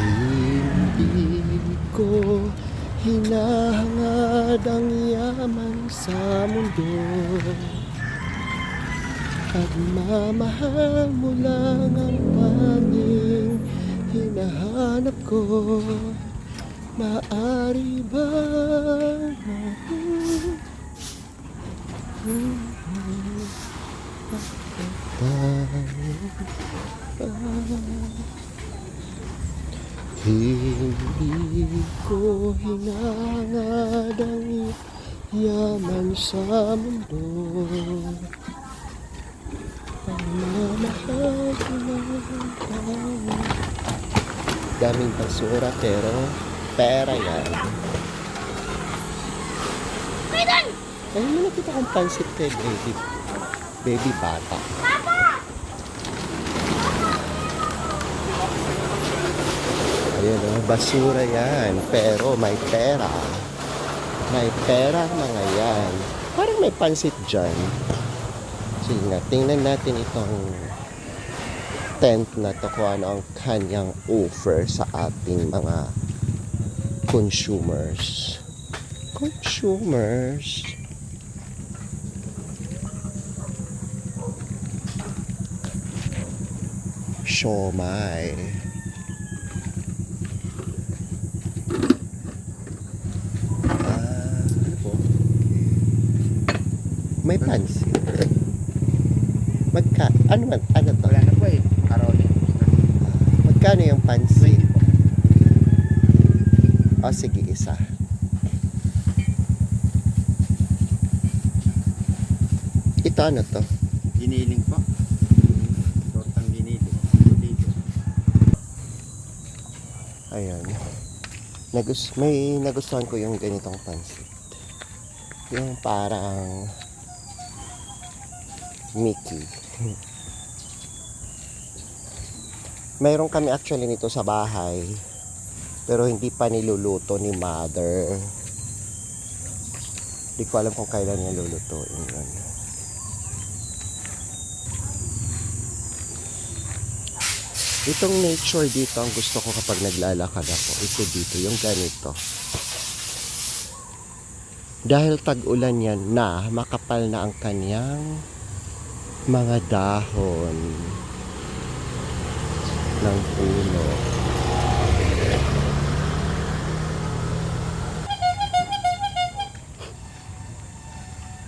Hindi ko hinahangad ang yaman sa mundo. Pagmamahal mo lang ang tanging hinahanap ko. Maaari ba hindi ko hinangad ang yaman sa mundo. Pagmamahal ko lang tayo. Daming basura pero pera yan. Ay, may nakita kong pansit kay baby bata. Ayun o, basura yan. Pero may pera. May pera mga yan. Parang may pansit dyan. Sige nga, tingnan natin itong tent na to kung ano ang kanyang offer sa ating mga consumers. Siomai. May pansit. Ano to? Wala na po eh. Karoni. Magkano yung pansit? O sige, isa. Ito ano to? Giniling po. Tortang giniling. Dito. Ayan. May nagustuhan ko yung ganitong pansit. Yung parang Mickey. Mayroon kami actually nito sa bahay. Pero hindi pa niluluto ni mother. Hindi ko alam kung kailan niya lulutuin yun. Itong nature dito ang gusto ko kapag naglalakad ako. Ito dito, yung ganito. Dahil tag-ulan yan na, makapal na ang kanyang mga dahon ng puno.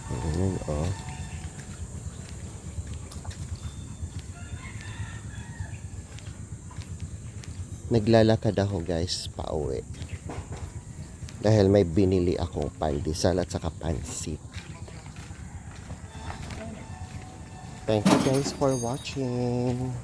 Ayan, oh. Naglalakad ako guys, pauwi. Dahil may binili akong pandesal at saka pansit. Thank you guys for watching.